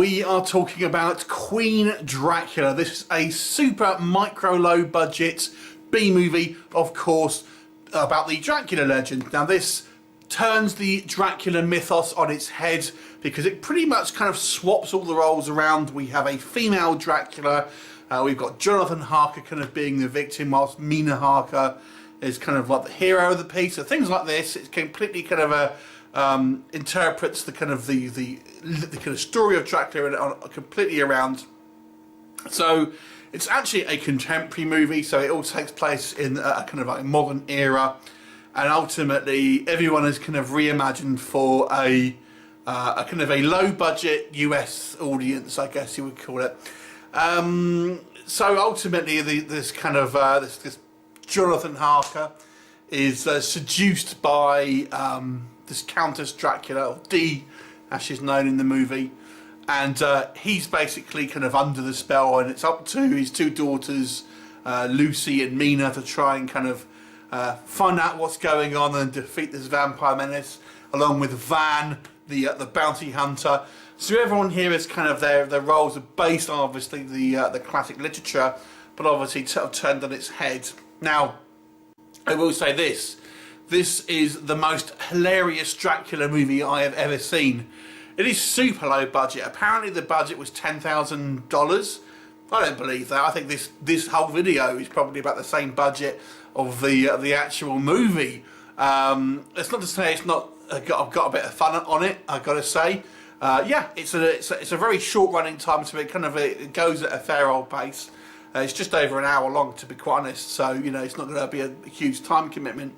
we are talking about Queen Dracula. This is a super micro low budget B movie, of course, about the Dracula legend. Now this turns the Dracula mythos on its head because it pretty much kind of swaps all the roles around. We have a female Dracula, we've got Jonathan Harker kind of being the victim, whilst Mina Harker is kind of like the hero of the piece. So things like this, it's completely kind of a interprets the kind of the kind of story of Dracula completely around. So it's actually a contemporary movie, so it all takes place in a kind of like modern era, and ultimately everyone is kind of reimagined for a kind of a low budget US audience, I guess you would call it. So ultimately this kind of this Jonathan Harker is seduced by this Countess Dracula, or D as she's known in the movie, and he's basically kind of under the spell, and it's up to his two daughters, Lucy and Mina, to try and kind of find out what's going on and defeat this vampire menace, along with Van, the bounty hunter. So everyone here is kind of their roles are based on obviously the classic literature, but obviously sort of turned on its head. Now, I will say this is the most hilarious Dracula movie I have ever seen. It is super low budget. Apparently the budget was $10,000. I don't believe that. I think this whole video is probably about the same budget of the actual movie. It's not to say it's not got a bit of fun on it, I've got to say. Yeah, it's a very short running time, so it goes at a fair old pace. It's just over an hour long, to be quite honest, so you know it's not going to be a huge time commitment,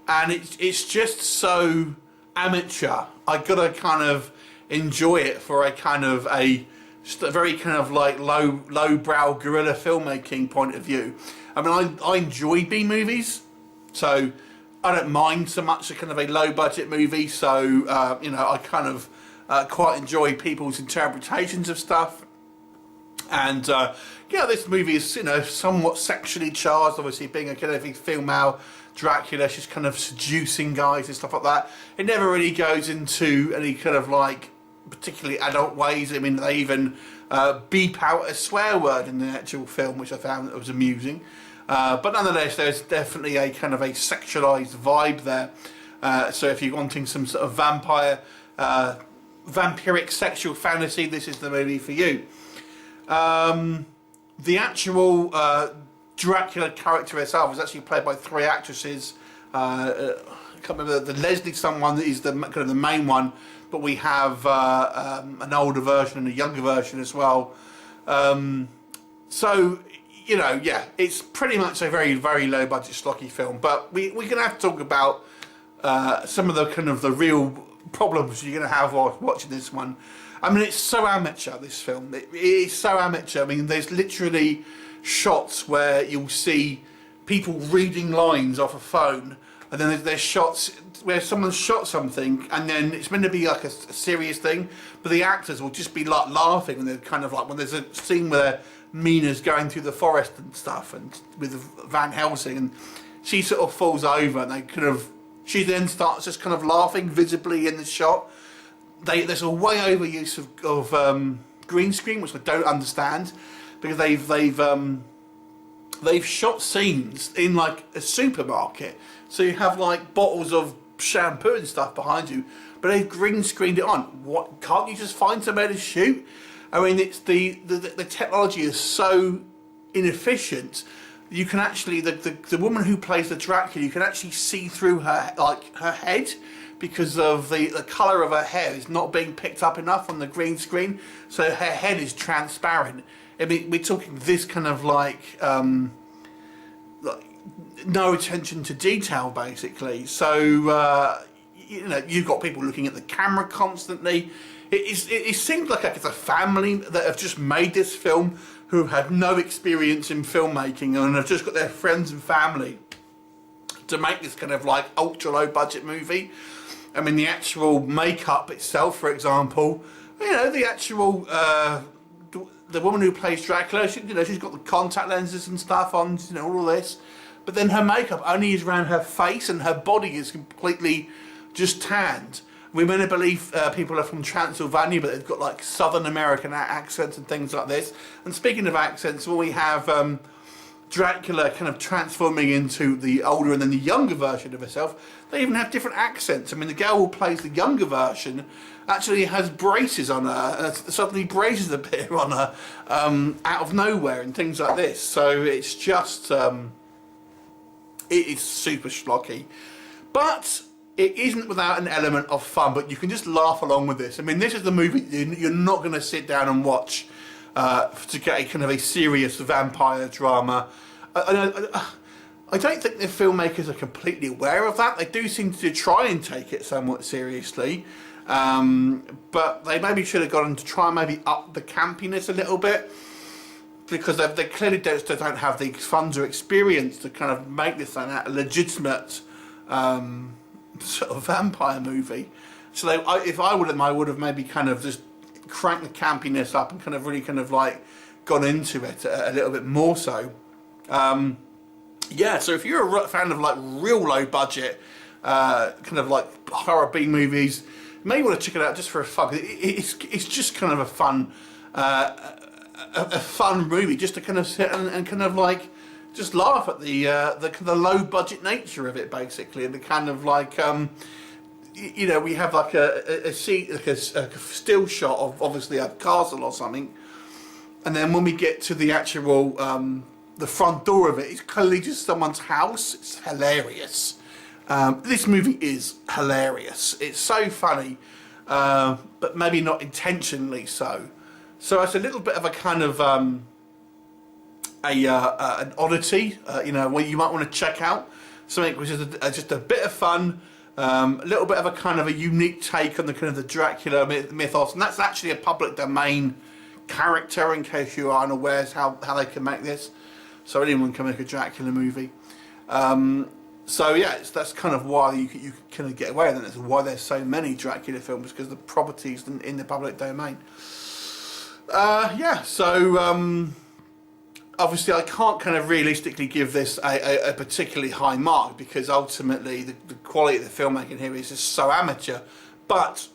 and it's just so amateur. I gotta kind of enjoy it for a kind of just a very kind of like lowbrow guerrilla filmmaking point of view. I mean, I enjoy B movies, so I don't mind so much a kind of a low budget movie. So you know, I kind of quite enjoy people's interpretations of stuff. And yeah, this movie is, you know, somewhat sexually charged, obviously being a kind of female Dracula. She's kind of seducing guys and stuff like that. It never really goes into any kind of like particularly adult ways. I mean, they even beep out a swear word in the actual film, which I found that was amusing. But nonetheless, there's definitely a kind of a sexualized vibe there. So if you're wanting some sort of vampiric sexual fantasy, this is the movie for you. The actual Dracula character herself is actually played by 3 actresses. I can't remember, the Leslie someone is the kind of the main one, but we have an older version and a younger version as well. So you know, yeah, it's pretty much a very, very low budget schlocky film, but we're going to have to talk about some of the kind of the real problems you're going to have while watching this one. I mean, it's so amateur, this film. It is so amateur. I mean, there's literally shots where you'll see people reading lines off a phone, and then there's shots where someone shot something, and then it's meant to be like a serious thing, but the actors will just be like laughing, and they're kind of like, when there's a scene where Mina's going through the forest and stuff, and with Van Helsing, and she sort of falls over, and they kind of, she then starts just kind of laughing visibly in the shot. There's a way over use of green screen, which I don't understand, because they've shot scenes in like a supermarket, so you have like bottles of shampoo and stuff behind you, but they've green screened it on. What, can't you just find somewhere to shoot? I mean, it's the technology is so inefficient. You can actually, the woman who plays the Dracula, you can actually see through her, like her head, because of the colour of her hair is not being picked up enough on the green screen, so her head is transparent. I mean, we're talking this kind of like no attention to detail, basically. So you know, you've got people looking at the camera constantly. It seems like it's a family that have just made this film, who had no experience in filmmaking and have just got their friends and family to make this kind of like ultra low budget movie. I mean, the actual makeup itself, for example, you know, the actual the woman who plays Dracula, you know, she's got the contact lenses and stuff on, you know, all this, but then her makeup only is around her face, and her body is completely just tanned. we're meant to believe people are from Transylvania, but they've got like Southern American accents and things like this. And speaking of accents, when we have Dracula kind of transforming into the older and then the younger version of herself, they even have different accents. I mean, the girl who plays the younger version actually has braces on her, suddenly braces appear on her out of nowhere and things like this. So it's just, it is super schlocky. But it isn't without an element of fun, but you can just laugh along with this. I mean, this is the movie you're not going to sit down and watch to get a kind of a serious vampire drama. I don't think the filmmakers are completely aware of that. They do seem to try and take it somewhat seriously, but they maybe should have gone to try and maybe up the campiness a little bit, because they clearly don't have the funds or experience to kind of make this a legitimate sort of vampire movie. So if I would have maybe kind of just cranked the campiness up and kind of really kind of like gone into it a little bit more so. Yeah, so if you're a fan of like real low budget kind of like horror B movies, you may want to check it out just for a fun. It's just kind of a fun fun movie just to kind of sit and kind of like just laugh at the low budget nature of it, basically, and the kind of like you know, we have like a still shot of obviously a castle or something, and then when we get to the actual the front door of it, it's clearly just someone's house. It's hilarious. This movie is hilarious. It's so funny, but maybe not intentionally so. So it's a little bit of a kind of an oddity, you know, where you might want to check out something which is just a bit of fun, a little bit of a kind of a unique take on the kind of the Dracula mythos, and that's actually a public domain character, in case you aren't aware how they can make this. So anyone can make a Dracula movie. So yeah, that's kind of why you can kind of get away with it. That's why there's so many Dracula films, because the property's in the public domain. Yeah, so obviously I can't kind of realistically give this a particularly high mark, because ultimately the quality of the filmmaking here is just so amateur, but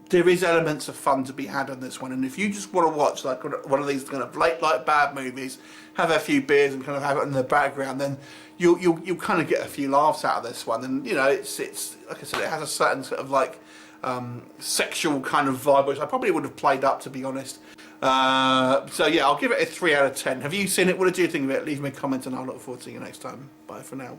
there is elements of fun to be had on this one. And if you just want to watch like one of these kind of late night bad movies, have a few beers and kind of have it in the background, then you'll kind of get a few laughs out of this one. And you know, it's like I said, it has a certain sort of like sexual kind of vibe, which I probably would have played up, to be honest. So yeah, I'll give it a 3 out of 10. Have you seen it? What did you think of it? Leave me a comment and I'll look forward to seeing you next time. Bye for now.